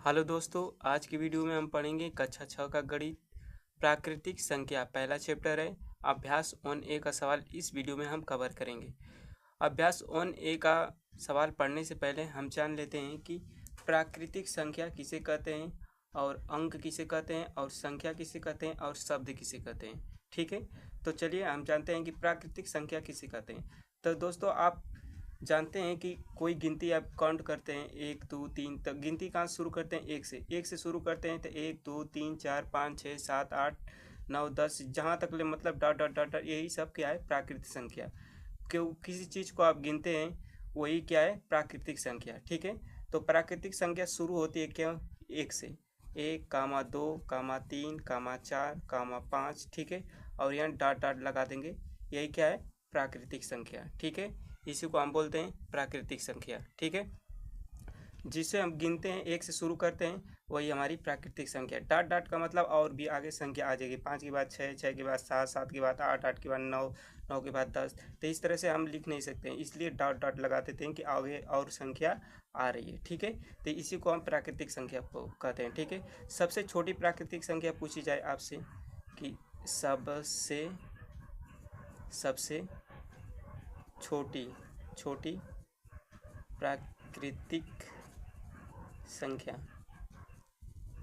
Hello दोस्तों, आज की वीडियो में हम पढ़ेंगे कक्षा 6 का गणित प्राकृतिक संख्या पहला चैप्टर है। अभ्यास 1A का सवाल इस वीडियो में हम कवर करेंगे। अभ्यास 1A का सवाल पढ़ने से पहले हम जान लेते हैं कि प्राकृतिक संख्या किसे कहते हैं और अंक किसे कहते हैं और संख्या किसे कहते हैं और शब्द किसे कहते हैं। ठीक है, तो चलिए हम जानते हैं कि प्राकृतिक संख्या किसे कहते हैं। तो दोस्तों, आप जानते हैं कि कोई गिनती आप काउंट करते हैं 1 2 3 तक। गिनती कहाँ शुरू करते हैं? एक से शुरू करते हैं। तो 1 2 3 4 5 6 7 8 9 10 जहाँ तक ले, मतलब डॉट डॉट डॉट डॉट, यही सब क्या है? प्राकृतिक संख्या। क्यों किसी चीज़ को आप गिनते हैं वही क्या है? प्राकृतिक संख्या। ठीक है, तो प्राकृतिक संख्या शुरू होती है क्या? 1 से। 1 कामा 2 कामा 3 कामा 4 कामा 5। ठीक है, और यहाँ डॉट डॉट लगा देंगे। यही क्या है? प्राकृतिक संख्या। ठीक है, इसी को हम बोलते हैं प्राकृतिक संख्या। ठीक है, जिसे हम गिनते हैं 1 से शुरू करते हैं वही हमारी प्राकृतिक संख्या। डॉट डॉट का मतलब और भी आगे संख्या आ जाएगी। 5 के बाद 6, 6 के बाद 7, 7 के बाद 8, 8 के बाद 9, 9 के बाद 10। तो इस तरह से हम लिख नहीं सकते हैं, इसलिए डॉट डॉट लगा देते हैं कि आगे और संख्या आ रही है। ठीक है, तो इसी को हम प्राकृतिक संख्या कहते हैं। ठीक है, सबसे छोटी प्राकृतिक संख्या पूछी जाए आपसे कि सबसे सबसे छोटी छोटी प्राकृतिक संख्या।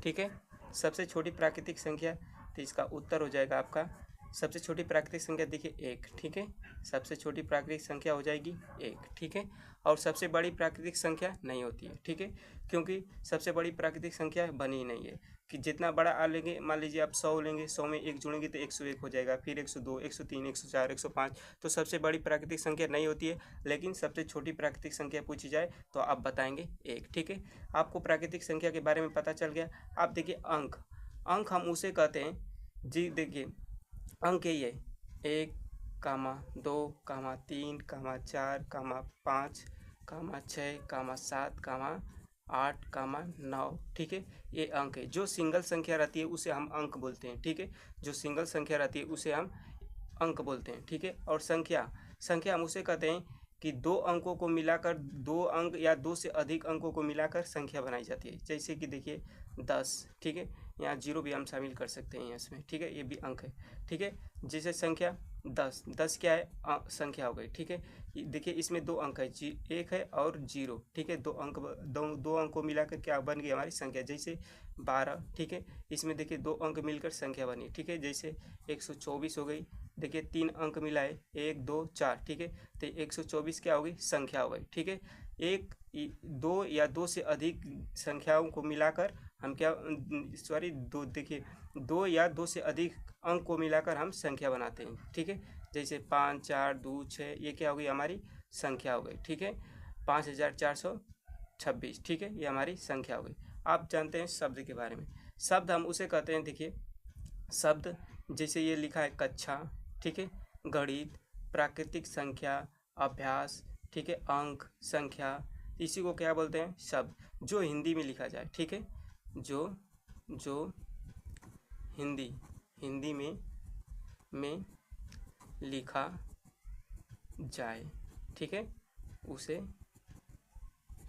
ठीक है, सबसे छोटी प्राकृतिक संख्या, तो इसका उत्तर हो जाएगा आपका सबसे छोटी प्राकृतिक संख्या। देखिए 1। ठीक है, सबसे छोटी प्राकृतिक संख्या हो जाएगी 1। ठीक है, और सबसे बड़ी प्राकृतिक संख्या नहीं होती है। ठीक है, क्योंकि सबसे बड़ी प्राकृतिक संख्या बनी ही नहीं है कि जितना बड़ा आ लेंगे, मान लीजिए आप 100 लेंगे, 100 में 1 जोड़ेंगे तो 101 हो जाएगा, फिर 102 103 104 105। तो सबसे बड़ी प्राकृतिक संख्या नहीं होती है। लेकिन सबसे छोटी प्राकृतिक संख्या पूछी जाए तो आप बताएंगे 1। ठीक है, आपको प्राकृतिक संख्या के बारे में पता चल गया। आप देखिए अंक। अंक हम उसे कहते हैं जी, देखिए अंक यही है 1 कामा 2 कामा 3 कामा 4 कामा 5 कामा 6 कामा 7 कामा 8 कामा 9। ठीक है, ये अंक है। जो सिंगल संख्या रहती है उसे हम अंक बोलते हैं। ठीक है, जो सिंगल संख्या रहती है उसे हम अंक बोलते हैं। ठीक है, और संख्या संख्या हम उसे कहते हैं कि दो अंकों को मिलाकर, दो अंक या दो से अधिक अंकों को मिलाकर संख्या बनाई जाती है। जैसे कि देखिए 10। ठीक है, यहाँ 0 भी हम शामिल कर सकते हैं इसमें। ठीक है, ये भी अंक है। ठीक है, जैसे संख्या 10। 10 क्या है? संख्या हो गई। ठीक है, देखिए इसमें दो अंक है, 1 है और 0। ठीक है, दो अंक को मिलाकर क्या बन गई हमारी संख्या? जैसे 12। ठीक है, इसमें देखिए दो अंक मिलकर संख्या बनी। ठीक है, जैसे 124 हो गई। देखिए 3 अंक मिला है, 1 2 4। ठीक है, तो 124 क्या होगी? संख्या हो गई। ठीक है, एक दो या दो से अधिक संख्याओं को मिलाकर हम क्या, सॉरी, दो, देखिए दो या दो से अधिक अंक को मिलाकर हम संख्या बनाते हैं। ठीक है, जैसे 5 4 2 6, ये क्या हो गई? हमारी संख्या हो गई। ठीक है, 5426। ठीक है, ये हमारी संख्या हो गई। आप जानते हैं शब्द के बारे में। शब्द हम उसे कहते हैं, देखिए शब्द जैसे ये लिखा है कक्षा। ठीक है, गणित, प्राकृतिक संख्या, अभ्यास। ठीक है, अंक, संख्या, इसी को क्या बोलते हैं? शब्द। जो हिंदी में लिखा जाए। ठीक है, जो जो हिंदी हिंदी में लिखा जाए। ठीक है, उसे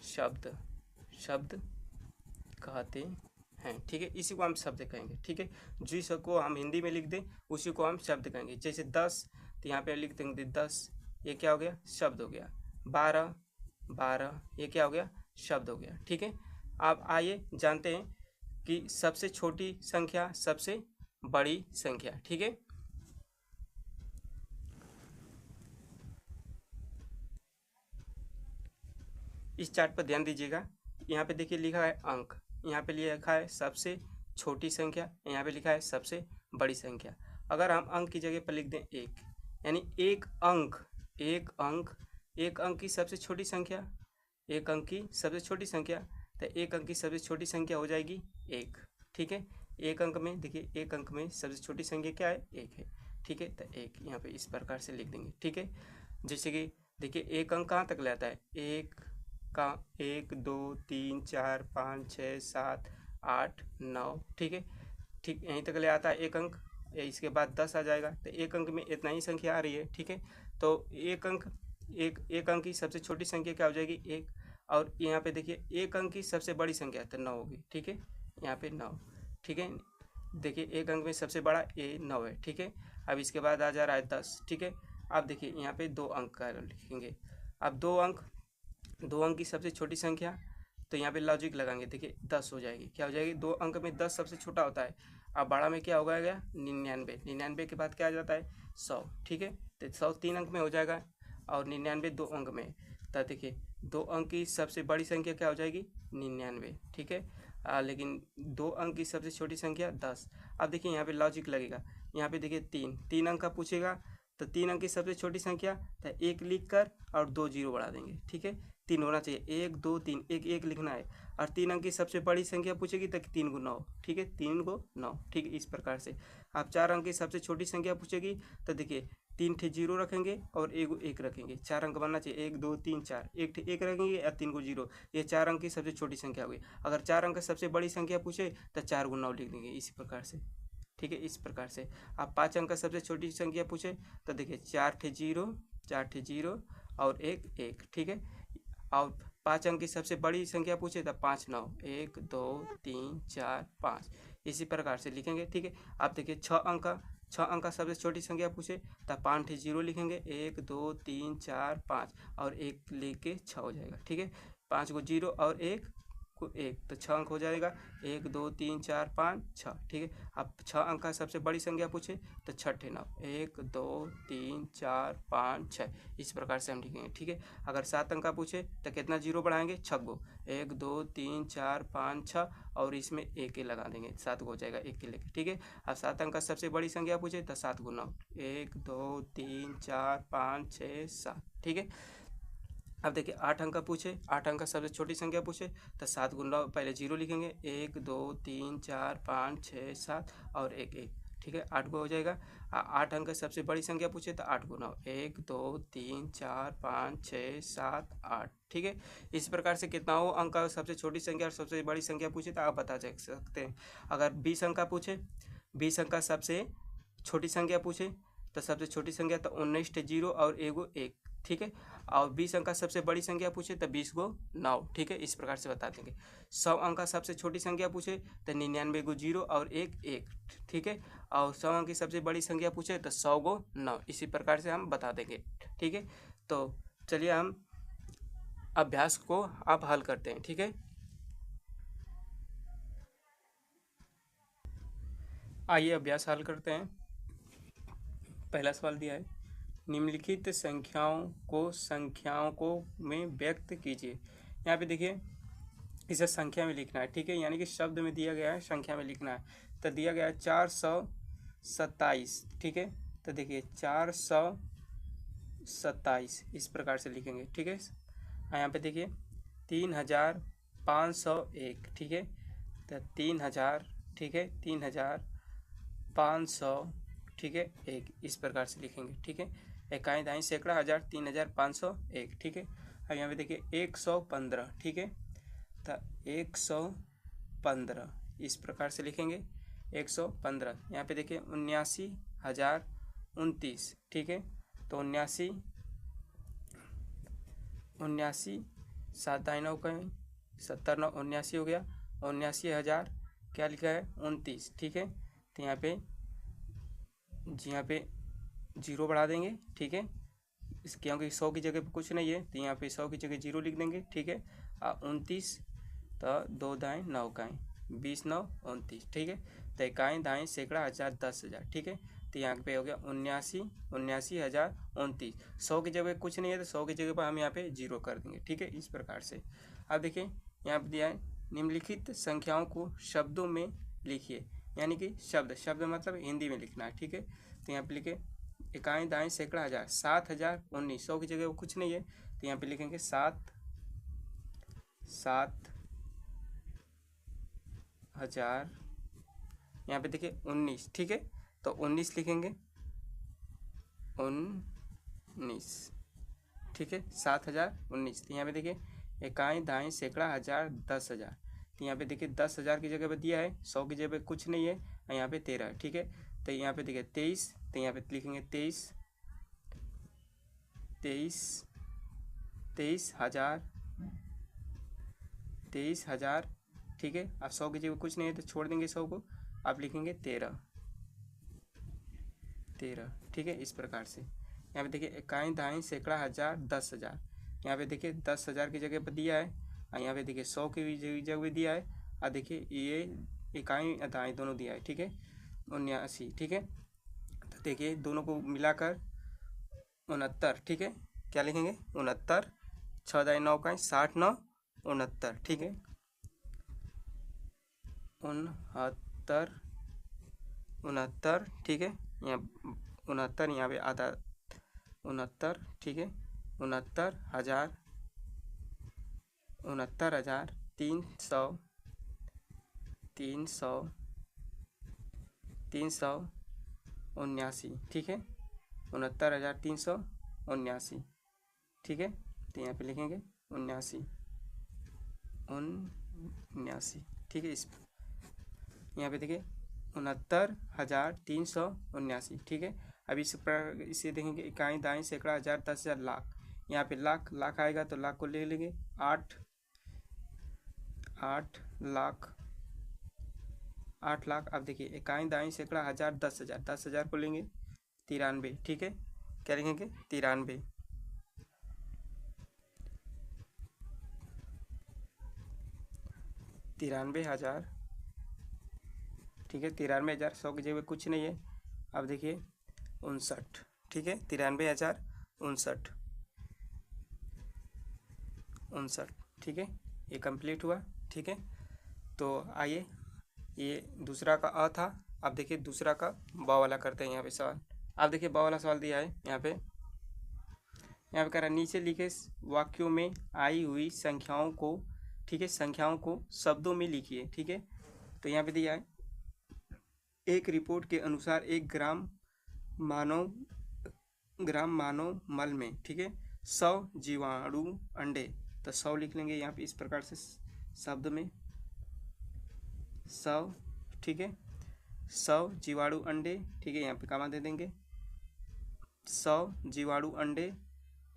शब्द शब्द कहते हैं। ठीक है, इसी को हम शब्द कहेंगे। ठीक है, जिसको हम हिंदी में लिख दें उसी को हम शब्द कहेंगे। जैसे 10, तो यहाँ पे लिख देंगे 10, ये क्या हो गया? शब्द हो गया। 12 12, ये क्या हो गया? शब्द हो गया। ठीक है, अब आइए जानते हैं कि सबसे छोटी संख्या, सबसे बड़ी संख्या। ठीक है, इस चार्ट पर ध्यान दीजिएगा। यहाँ पे देखिए लिखा है अंक, यहाँ पे लिखा है सबसे छोटी संख्या, यहाँ पे लिखा है सबसे बड़ी संख्या। अगर हम अंक की जगह पर लिख दें 1, यानी एक अंक एक अंक की सबसे छोटी संख्या, एक अंक की सबसे छोटी संख्या, तो एक अंक की सबसे छोटी संख्या हो जाएगी 1। ठीक है, एक अंक में देखिए, एक अंक में सबसे छोटी संख्या क्या है? 1 है। ठीक है, तो 1 यहाँ पे इस प्रकार से लिख देंगे। ठीक है, जैसे कि देखिए एक अंक कहाँ तक ले आता है? 1 का 1 2 3 4 5 6 7 8 9। ठीक है, ठीक यहीं तक ले आता है एक अंक। इसके बाद 10 आ जाएगा, तो एक अंक में इतना ही संख्या आ रही है। ठीक है, तो एक अंक की सबसे छोटी संख्या क्या हो जाएगी? 1। और यहाँ पे देखिए एक अंक की सबसे बड़ी संख्या तो 9 होगी, ठीक है, यहाँ पे 9, ठीक है। देखिए एक अंक में सबसे बड़ा ए 9 है, ठीक है। अब इसके बाद आ जा रहा है 10, ठीक है। अब देखिए यहाँ पे 2 अंक का लिखेंगे। अब 2 अंक की सबसे छोटी संख्या, तो यहाँ पे लॉजिक लगाएंगे, देखिए 10 हो जाएगी, क्या हो जाएगी, 2 अंक में 10 सबसे छोटा होता है। अब बड़ा में क्या होगा, 99, 99 के बाद क्या आ जाता है 100, ठीक है। तो 100 3 अंक में हो जाएगा और 99 2 अंक में। तो देखिए 2 अंक की सबसे बड़ी संख्या क्या हो जाएगी 99, ठीक है। लेकिन 2 अंक की सबसे छोटी संख्या 10। अब देखिए यहाँ पे लॉजिक लगेगा, यहाँ पे देखिए 3 अंक का पूछेगा, तो 3 अंक की सबसे छोटी संख्या, तो 1 लिख कर और 2 जीरो बढ़ा देंगे, ठीक है। 3 होना चाहिए, 1 2 3, 1 1 लिखना है। और 3 अंक की सबसे बड़ी संख्या पूछेगी तो 3 को 9, ठीक है, 3 को 9, ठीक है, इस प्रकार से। आप 4 अंक की सबसे छोटी संख्या पूछेगी तो देखिए 3 ठे जीरो रखेंगे और 1 रखेंगे, 4 अंक बनना चाहिए, 1 2 3 4, 1 ठे 1 रखेंगे और 3 को जीरो, ये 4 अंक की सबसे छोटी संख्या हुई। अगर 4 अंक सबसे बड़ी संख्या पूछे तो 4 को 9 लिख देंगे, इसी प्रकार से, ठीक है, इस प्रकार से। आप 5 अंक का सबसे छोटी संख्या पूछे तो देखिए 4 ठे जीरो और 1 ठीक है। और 5 अंक की सबसे बड़ी संख्या पूछे तो 5 9, 1 2 3 4 5, इसी प्रकार से लिखेंगे, ठीक है। आप देखिए 6 अंक का सबसे छोटी संख्या पूछे तो 5 ठे जीरो लिखेंगे, 1 2 3 4 5 और 1 लेके 6 हो जाएगा, ठीक है। 5 को जीरो और 1 को 1, तो 6 अंक हो जाएगा, 1 2 3 4 5 6, ठीक है। अब 6 अंक का सबसे बड़ी संख्या पूछे तो 6 ठे 9, 1 2 3 4 5 6, इस प्रकार से हम लिखेंगे, ठीक है। अगर 7 अंक का पूछे तो कितना जीरो बढ़ाएंगे, 6 गो, 1 2 3 4 5 6 और इसमें 1 लगा देंगे, 7 हो जाएगा 1 लेके, ठीक है। अब 7 अंक का सबसे बड़ी संख्या पूछे तो 7 को 9, 1 2 3 4 5 6 7, ठीक है। अब देखिए 8 अंक का पूछे, 8 अंक का सबसे छोटी संख्या पूछे तो 7 को 9, पहले जीरो लिखेंगे, 1 2 3 4 5 6 7 और 1 1, ठीक है, 8 को हो जाएगा। 8 अंक का सबसे बड़ी संख्या पूछे तो 8 को 9, 1 2 3 4 5 6 7 8, ठीक है। इस प्रकार से कितना हो अंक का सबसे छोटी संख्या और सबसे बड़ी संख्या पूछे तो आप बता सकते हैं। अगर 20 अंक का पूछे, 20 अंक का सबसे छोटी संख्या पूछे तो सबसे छोटी संख्या तो 19 ठे जीरो और 1, ठीक है। और 20 अंक का सबसे बड़ी संख्या पूछे तो 20 को 9, ठीक है, इस प्रकार से बता देंगे। 100 अंक का सबसे छोटी संख्या पूछे तो 99 को जीरो और 1, ठीक है। और 100 अंक की सबसे बड़ी संख्या पूछे तो 100 को 9, इसी प्रकार से हम बता देंगे, ठीक है। तो चलिए हम अभ्यास को अब हल करते हैं, ठीक है। आइए अभ्यास हल करते हैं। पहला सवाल दिया है, निम्नलिखित संख्याओं को में व्यक्त कीजिए। यहाँ पे देखिए इसे संख्या में लिखना है, ठीक है, यानी कि शब्द में दिया गया है, संख्या में लिखना है। तो दिया गया है 427, ठीक है। तो देखिए 427 इस प्रकार से लिखेंगे, ठीक है। यहाँ पे देखिए 3501, ठीक है। तो 3000, ठीक है, 3500, ठीक है, 1 इस प्रकार से लिखेंगे, ठीक है। इकाई दाई सैकड़ा हज़ार 3501, ठीक है। अब यहाँ पे देखिए 115, ठीक है। तो 115 इस प्रकार से लिखेंगे, 115। यहाँ पे देखिए 79,029, ठीक है। तो 79 7 दाई 9 का 70 9 79 हो गया, 79,000 क्या लिखा है 29, ठीक है। तो यहाँ पे जीरो बढ़ा देंगे, ठीक है, क्योंकि 100 की जगह पे कुछ नहीं है तो यहाँ पे 100 की जगह जीरो लिख देंगे, ठीक है। 29 तो 2 दाएँ 9 काएँ 20 9 29, ठीक है। तो इकाई दाएँ सैकड़ा हज़ार 10,000, ठीक है। तो यहाँ पे हो गया 79,029। 100 की जगह कुछ नहीं है तो 100 की जगह पर हम यहाँ पे जीरो कर देंगे, ठीक है, इस प्रकार से। अब देखिए यहाँ पे दिया है निम्नलिखित संख्याओं को शब्दों में लिखिए, यानी कि शब्द मतलब हिंदी में लिखना है, ठीक है। तो यहाँ पे लिखे इकाई दाएँ सैकड़ा हज़ार 7,019, 100 की जगह वो कुछ नहीं है तो यहाँ पे लिखेंगे 7,000, यहाँ पे देखिए 19, ठीक है। तो 19 लिखेंगे, 19, ठीक है, 7,019। तो यहाँ पे देखिए इकाई दाएँ सैकड़ा हज़ार 10,000, तो यहाँ पे देखिए 10,000 की जगह पे दिया है, 100 की जगह पे कुछ नहीं है और यहाँ पे 13 है, ठीक है। तो यहाँ पे देखिए 23, तो यहाँ पे लिखेंगे 23,000, 23,000, ठीक है। अब 100 की जगह कुछ नहीं है तो छोड़ देंगे 100 को, आप लिखेंगे 13, ठीक है। इस प्रकार से यहाँ पे देखिए इकाई दाई सैकड़ा हज़ार 10,000, यहाँ पे देखिए 10,000 की जगह पर दिया है, और यहाँ पे देखिए 100 की भी जगह दिया है, और देखिए ये इकाई दाई दोनों दिया है, ठीक है। 79, ठीक है। तो देखिए दोनों को मिलाकर 69, ठीक है। क्या लिखेंगे 69, 6 दाई 9 का 60 9 69, ठीक है। 69, ठीक है। यहाँ 69, यहाँ पे आधा 69, ठीक है। 69,000, 69,300, 379, ठीक है। 69,379, ठीक है। तो यहाँ पे लिखेंगे 79, ठीक है। इस यहाँ पे देखिए 69,379, ठीक है। अब इस पर इसे देखेंगे इकाई दाई सैकड़ा हज़ार 10,000 लाख, यहाँ पे लाख आएगा तो लाख को ले लेंगे 8 लाख। अब देखिए इकाई दाई सैकड़ा हज़ार 10,000, 10,000 को लेंगे 93, ठीक है। क्या लिखेंगे 93, 93,000, ठीक है। 93,000, 100 की जगह कुछ नहीं है। अब देखिए 59, ठीक है। 93,059, ठीक है। ये कंप्लीट हुआ, ठीक है। तो आइए ये दूसरा का अ था, अब देखिए दूसरा का ब वाला करते हैं यहाँ पे सवाल। अब देखिए ब वाला सवाल दिया है यहाँ पे कह रहा है नीचे लिखे वाक्यों में आई हुई संख्याओं को, ठीक है, संख्याओं को शब्दों में लिखिए, ठीक है। तो यहाँ पे दिया है एक रिपोर्ट के अनुसार 1 ग्राम मानव मल में, ठीक है, 100 जीवाणु अंडे, तो 100 लिख लेंगे यहाँ पे इस प्रकार से शब्द में 100, ठीक है। 100 जीवाणु अंडे, ठीक है। यहाँ पे कमा दे देंगे 100 जीवाणु अंडे,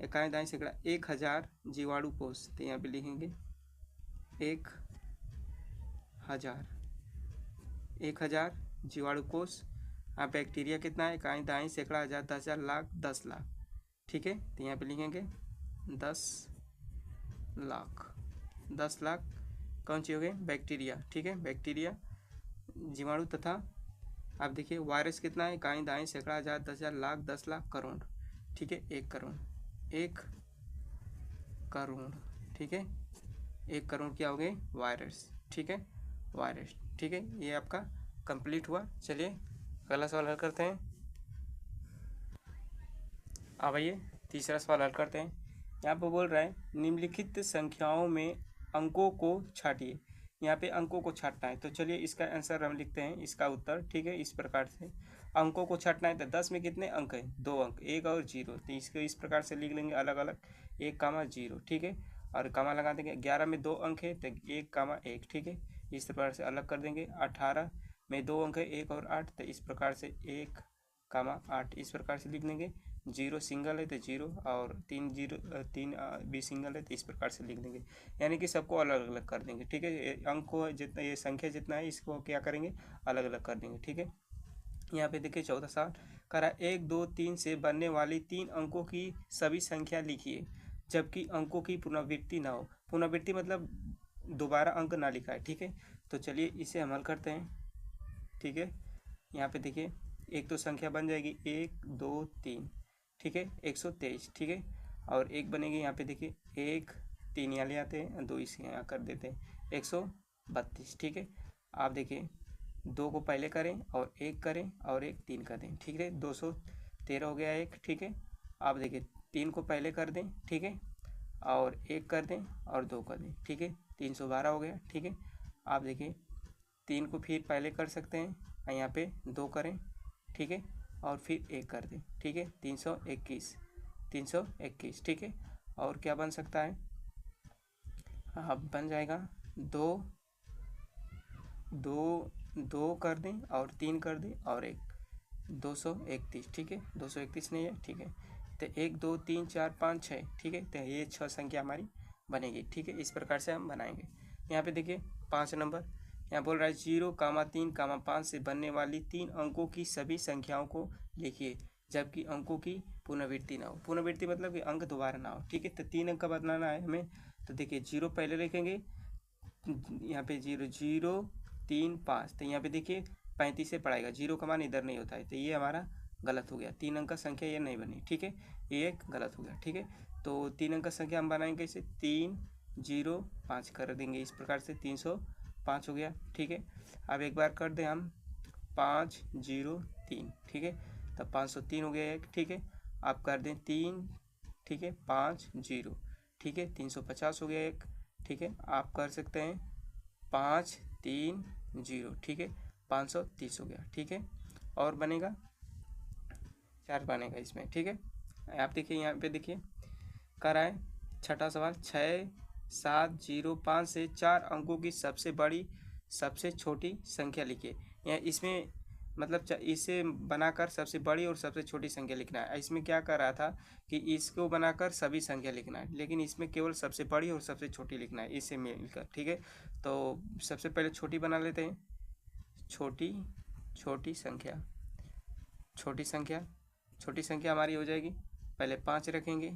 इकाई दाई सैकड़ा 1,000 जीवाणु कोष, तो यहाँ पे लिखेंगे 1,000 जीवाणु कोष। अब बैक्टीरिया कितना है, इकाई दाई सैकड़ा हज़ार 10,000 लाख 10 लाख, ठीक है। तो यहाँ पे लिखेंगे 10 लाख कौन सी हो गई बैक्टीरिया, ठीक है। बैक्टीरिया जीवाणु तथा अब देखिए वायरस कितना है, इकाई दाई सैकड़ा हज़ार 10,000 लाख 10 लाख करोड़, ठीक है। 1 करोड़, ठीक है। 1 करोड़ क्या हो गए वायरस, ठीक है, वायरस, ठीक है। ये आपका कंप्लीट हुआ। चलिए अगला सवाल हल करते हैं। अब आइए तीसरा सवाल हल करते हैं। यहाँ पर बोल रहा है निम्नलिखित संख्याओं में अंकों को छांटिए, यहाँ पे अंकों को छांटना है। तो चलिए इसका आंसर हम लिखते हैं, इसका उत्तर, ठीक है। इस प्रकार से अंकों को छांटना है तो 10 में कितने अंक हैं 2 अंक, 1 और 0, तो इसको इस प्रकार से लिख लेंगे अलग अलग 1,0, ठीक है। और कमा लगा देंगे 11 में 2 अंक है तो 1,1, ठीक है। इस प्रकार से अलग कर देंगे 18 में 2 अंक है 1 और 8, तो इस प्रकार से 1,8 इस प्रकार से लिख देंगे। 0 सिंगल है तो 0 और 3 भी सिंगल है तो इस प्रकार से लिख देंगे, यानी कि सबको अलग अलग कर देंगे, ठीक है। अंक को जितना ये संख्या जितना है इसको क्या करेंगे अलग अलग कर देंगे, ठीक है। यहाँ पे देखिए 14 सवाल करा 1 2 3 से बनने वाली 3 अंकों की सभी संख्या लिखिए जबकि अंकों की पुनरावृत्ति ना हो। पुनरावृत्ति मतलब दोबारा अंक ना लिखा है, ठीक है। तो चलिए इसे हम हल करते हैं, ठीक है। यहाँ पे देखिए एक तो संख्या बन जाएगी 1 2 3, ठीक है, 123, ठीक है। और एक बनेगी यहाँ पे देखिए 1 3 यहाँ ले आते हैं 2 इसे यहाँ कर देते हैं 132, ठीक है। आप देखिए 2 को पहले करें और 1 करें और 1 3 कर दें, ठीक है। 213 हो गया 1, ठीक है। आप देखिए 3 को पहले कर दें, ठीक है, और 1 कर दें और 2 कर दें, ठीक है। 312 हो गया, ठीक है। आप देखिए 3 को फिर पहले कर सकते हैं और यहाँ पे 2 करें, ठीक है, और फिर 1 कर दें, ठीक है। 321, ठीक है। और क्या बन सकता है, अब बन जाएगा 2 कर दें और 3 कर दें और 1 231, ठीक है। 231 नहीं है, ठीक है। तो 1 2 3 4 5 6, ठीक है। तो ये 6 संख्या हमारी बनेगी, ठीक है। इस प्रकार से हम बनाएंगे। यहाँ पे देखिए 5 नंबर, यहाँ बोल रहा है 0,3,5 से बनने वाली 3 अंकों की सभी संख्याओं को लिखिए जबकि अंकों की पुनरावृत्ति ना हो। पुनरावृत्ति मतलब कि अंक दोबारा ना हो, ठीक है। तो 3 अंक का बनाना है हमें, तो देखिए 0 पहले लिखेंगे, यहाँ पे 0 0 3 5, तो यहाँ पे देखिए 35 से पढ़ाएगा, 0 का मान इधर नहीं होता है, तो ये हमारा गलत हो गया, 3 अंक का संख्या ये नहीं बनी, ठीक है, ये एक गलत हो गया, ठीक है। तो 3 अंक का संख्या हम बनाएंगे कैसे, 3 0 5 कर देंगे, इस प्रकार से 305 हो गया, ठीक है। अब एक बार कर दें हम 5 0 3, ठीक है, तब 503 हो गया एक, ठीक है। आप कर दें 3, ठीक है, 5 0, ठीक है, 350 हो गया एक, ठीक है। आप कर सकते हैं 5 3 0, ठीक है, 530 हो गया, ठीक है। और बनेगा 4 बनेगा इसमें, ठीक है। आप देखिए यहाँ पे देखिए कर आए छठा सवाल, 6 7 0 5 से 4 अंकों की सबसे बड़ी सबसे छोटी संख्या लिखिए। यहाँ इसमें मतलब इसे बनाकर सबसे बड़ी और सबसे छोटी संख्या लिखना है। इसमें क्या कर रहा था कि इसको बनाकर सभी संख्या लिखना है, लेकिन इसमें केवल सबसे बड़ी और सबसे छोटी लिखना है इससे मिलकर, ठीक है। तो सबसे पहले छोटी बना लेते हैं, छोटी संख्या, छोटी संख्या हमारी हो जाएगी, पहले 5 रखेंगे,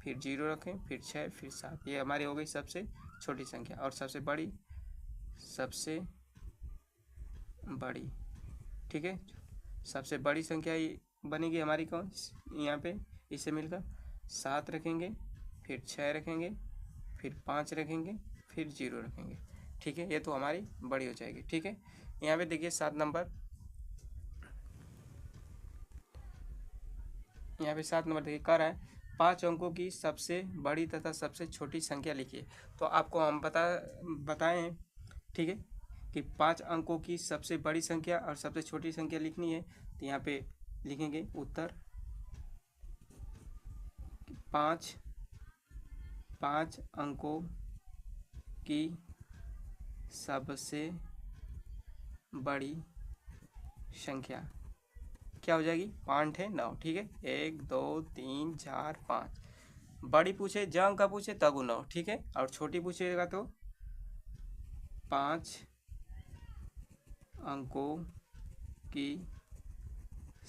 फिर 0 रखें, फिर 6, फिर 7, ये हमारी हो गई सबसे छोटी संख्या। और सबसे बड़ी, ठीक है, सबसे बड़ी संख्या ये बनेगी हमारी कौन, यहाँ पे इससे मिलकर 7 रखेंगे, फिर 6 रखेंगे, फिर 5 रखेंगे, फिर 0 रखेंगे, ठीक है। ये तो हमारी बड़ी हो जाएगी, ठीक है। यहाँ पे देखिए 7 नंबर, यहाँ पे 7 नंबर देखिए कह रहा है 5 अंकों की सबसे बड़ी तथा सबसे छोटी संख्या लिखिए। तो आपको हम बताएं, ठीक है, कि 5 अंकों की सबसे बड़ी संख्या और सबसे छोटी संख्या लिखनी है। तो यहाँ पे लिखेंगे उत्तर 5 अंकों की सबसे बड़ी संख्या क्या हो जाएगी, 5 है 9, ठीक है, 1 2 3 4 5। बड़ी पूछे ज अंक का पूछे तब 9, ठीक है, और छोटी पूछेगा तो 5 अंकों की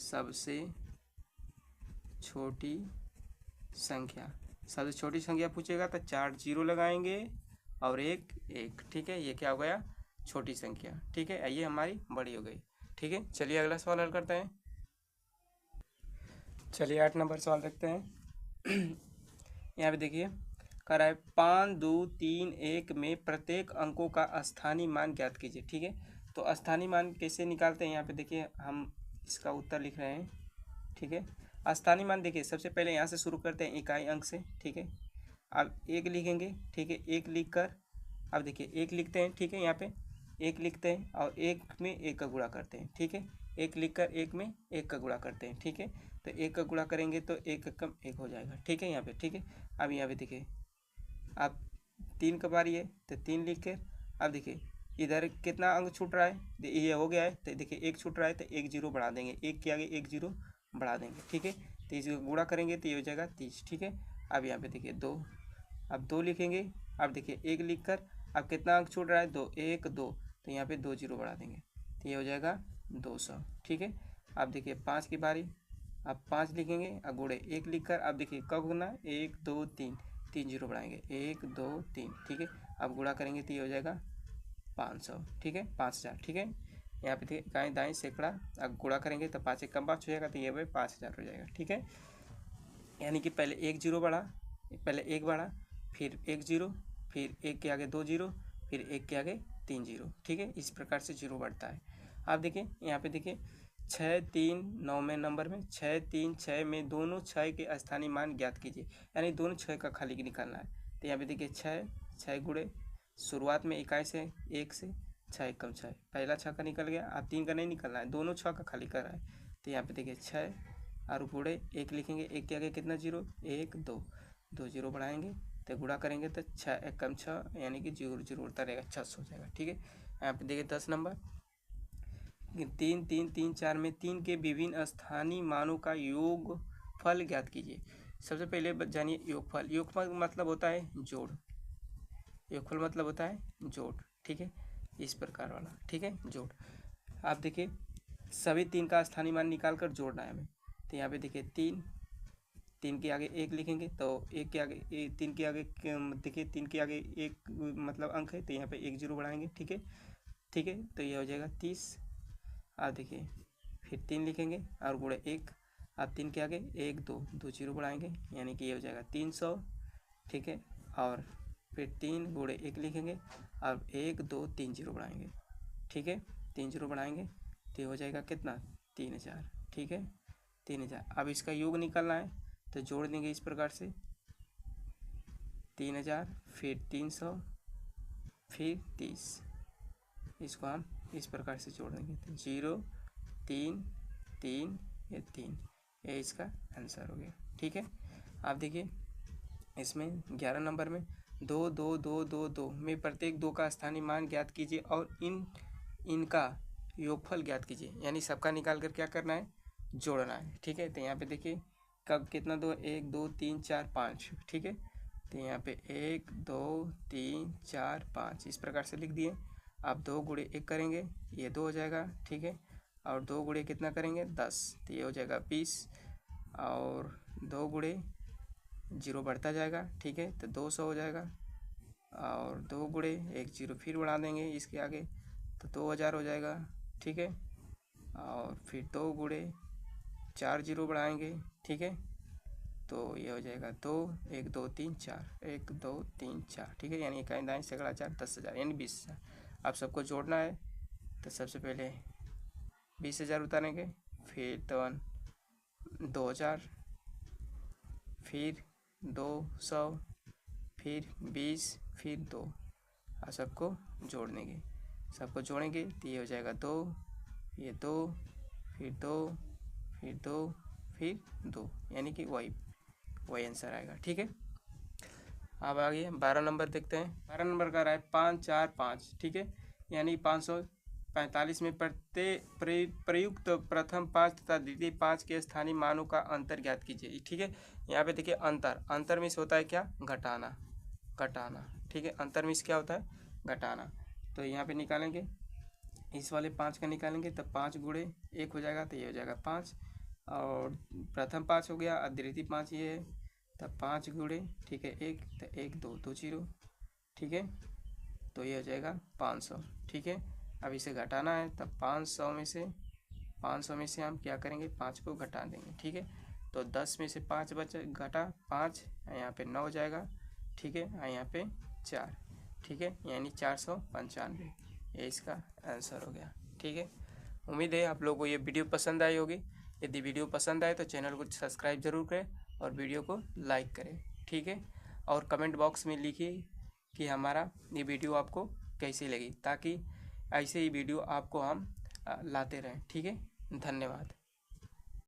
सबसे छोटी संख्या, सबसे छोटी संख्या पूछेगा तो 4 0 लगाएंगे और 1 1, ठीक है, ये क्या हो गया, छोटी संख्या, ठीक है, ये हमारी बड़ी हो गई, ठीक है। चलिए अगला सवाल हल करते हैं। चलिए 8 नंबर सवाल देखते हैं। यहाँ पे देखिए कह रहा है 5 2 3 1 में प्रत्येक अंकों का स्थानीय मान ज्ञात कीजिए, ठीक है। तो स्थानीय मान कैसे निकालते हैं, यहाँ पे देखिए हम इसका उत्तर लिख रहे हैं, ठीक है। स्थानीय मान देखिए सबसे पहले यहाँ से शुरू करते हैं इकाई अंक से, ठीक है। अब 1 लिखेंगे, ठीक है, 1 लिख कर अब देखिए 1 लिखते हैं, ठीक है, यहाँ पे 1 लिखते हैं और 1 में 1 का गुणा करते हैं, ठीक है, 1 लिख कर 1 में 1 का गुणा करते हैं, ठीक है। तो 1 का गुणा करेंगे तो 1 कम 1 हो जाएगा, ठीक है, यहाँ पे, ठीक है। अब यहाँ पे देखिए अब 3 का बारी है तो 3 लिख कर अब देखिए इधर कितना अंक छूट रहा है, ये हो गया है, तो देखिए 1 छूट रहा है तो 1 0 बढ़ा देंगे, 1 के आगे 1 0 बढ़ा देंगे, ठीक है। तो इसको गुणा करेंगे तो ये हो जाएगा 30, ठीक है। अब यहाँ पे देखिए 2, अब 2 लिखेंगे, अब देखिए 1 लिख कर अब कितना अंक छूट रहा है, 2 1 2, तो यहाँ पे 2 0 बढ़ा देंगे तो ये हो जाएगा 200, ठीक है। अब देखिए 5 की बारी, अब 5 लिखेंगे, अब गुणे 1 लिख कर अब देखिए कब गुना 1 2 3, 3 0 बढ़ाएंगे 1 2 3, ठीक है। अब गुणा करेंगे तो ये हो जाएगा 500, ठीक है, 5000, ठीक है। यहाँ पे देखिए दाएँ दाएँ सैकड़ा, अब गुणा करेंगे तो 5 1 कम 5 हो जाएगा तो ये भाई 5000 हो जाएगा, ठीक है। यानी कि पहले 1 0 बढ़ा, पहले 1 बढ़ा, फिर 1 0, फिर 1 के आगे 2 0, फिर 1 के आगे 3 0, ठीक है, इस प्रकार से 0 बढ़ता है। अब देखिए यहाँ पे देखिए 6 3 9 में नंबर में 6 3 6 में दोनों 6 के स्थानीय मान ज्ञात कीजिए, यानी दोनों 6 का खाली निकालना है। तो यहाँ पे देखिए 6 गुणे शुरुआत में इकाई से 1 से 6 1 कम 6, पहला 6 का निकल गया, अब 3 का नहीं निकलना है, दोनों 6 का खाली कर रहा है। तो यहाँ पे देखिए 6 और गुणे 1 लिखेंगे, 1 के आगे कितना 0 1 2, 2 0 बढ़ाएंगे तो गुणा करेंगे तो 6 1 कम 6, यानी कि 0 0 उड़ता रहेगा, 600 हो जाएगा, ठीक है। यहाँ पे देखिए 10 नंबर 3 3 3 4 में 3 के विभिन्न स्थानीय मानों का योगफल ज्ञात कीजिए। सबसे पहले जानिए योगफल, योगफल मतलब होता है जोड़, योगफल मतलब होता है जोड़, ठीक है, इस प्रकार वाला, ठीक है, जोड़। आप देखिए सभी 3 का स्थानीय मान निकाल कर जोड़ना है हमें। तो यहाँ पे देखिए 3 के आगे 1 लिखेंगे तो 1 के आगे 3 के आगे देखिए 3 के आगे 1 मतलब अंक है, तो यहाँ पे 1 जीरो बढ़ाएंगे, ठीक है, ठीक है, तो ये हो जाएगा 30। आप देखिए फिर 3 लिखेंगे और गुणे 1, आप 3 के आगे 1 2 जीरो बढ़ाएंगे, यानी कि ये हो जाएगा 300, ठीक है, और फिर 3 गुणे 1 लिखेंगे और 1 2 3 जीरो बढ़ाएंगे, ठीक है, 3 जीरो बढ़ाएंगे तो ये हो जाएगा कितना 3000, ठीक है, 3000। अब इसका योग निकालना है तो जोड़ देंगे इस प्रकार से 3000 फिर 300 फिर 30, इसको हम इस प्रकार से जोड़ देंगे तो 0 3 3 ये 3, ये इसका आंसर हो गया, ठीक है। आप देखिए इसमें 11 नंबर में 2 2 2 2 2 में प्रत्येक 2 का स्थानीय मान ज्ञात कीजिए और इनका योगफल ज्ञात कीजिए, यानी सबका निकाल कर क्या करना है, जोड़ना है, ठीक है। तो यहाँ पे देखिए कब कितना 2 1 2 3 4 5, ठीक है, तो यहाँ पे 1 2 3 4 5 इस प्रकार से लिख दिए। आप 2 गुणे 1 करेंगे ये 2 हो जाएगा, ठीक है, और 2 गुणे कितना करेंगे 10, तो ये हो जाएगा 20, और 2 गुणे 0 बढ़ता जाएगा, ठीक है, तो 200 हो जाएगा, और 2 गुणे 1 जीरो फिर बढ़ा देंगे इसके आगे तो 2000 हो जाएगा, ठीक है, और फिर 2 गुणे 4 जीरो बढ़ाएंगे, ठीक है, तो ये हो जाएगा 2 1 2 3 4 1 2 3 4, ठीक है, यानी इकाई दाएं सैकड़ा 4 10,000 यानी 20,000। आप सबको जोड़ना है तो सबसे पहले 20,000 उतारेंगे, फिर तो 2000 फिर 200 फिर 20 फिर 2, आप सबको जोड़ देंगे, सबको जोड़ेंगे तो ये हो जाएगा 2 ये 2 फिर 2 फिर 2 फिर 2, यानी कि वही आंसर आएगा, ठीक है। अब आगे 12 नंबर देखते हैं। 12 नंबर का रहा है 5 4 5, ठीक है, यानी 545 में प्रयुक्त प्रथम 5 तथा द्वितीय 5 के स्थानीय मानों का अंतर ज्ञात कीजिए, ठीक है। यहाँ पे देखिए अंतर मीन्स होता है क्या, घटाना, ठीक है, अंतर मीन्स क्या होता है, घटाना। तो यहाँ पे निकालेंगे इस वाले 5 का निकालेंगे तब 5 गुणे 1 हो जाएगा, तो ये हो जाएगा 5, और प्रथम 5 हो गया और द्वितीय 5 ये है, तब 5 गुणे, ठीक है 1, तो 1 2 2 जीरो, ठीक है, तो ये हो जाएगा 500, ठीक है। अब इसे घटाना है तब 500 में से हम क्या करेंगे 5 को घटा देंगे, ठीक है, तो 10 में से 5 बचा घटा 5, यहाँ पे 9 हो जाएगा, ठीक है, और यहाँ पे 4, ठीक है, यानी 495, ये इसका आंसर हो गया, ठीक है। उम्मीद है आप लोगों को ये वीडियो पसंद आई होगी। यदि वीडियो पसंद आए तो चैनल को सब्सक्राइब जरूर करें और वीडियो को लाइक करें, ठीक है, और कमेंट बॉक्स में लिखिए कि हमारा ये वीडियो आपको कैसी लगी, ताकि ऐसे ही वीडियो आपको हम लाते रहें, ठीक है। धन्यवाद।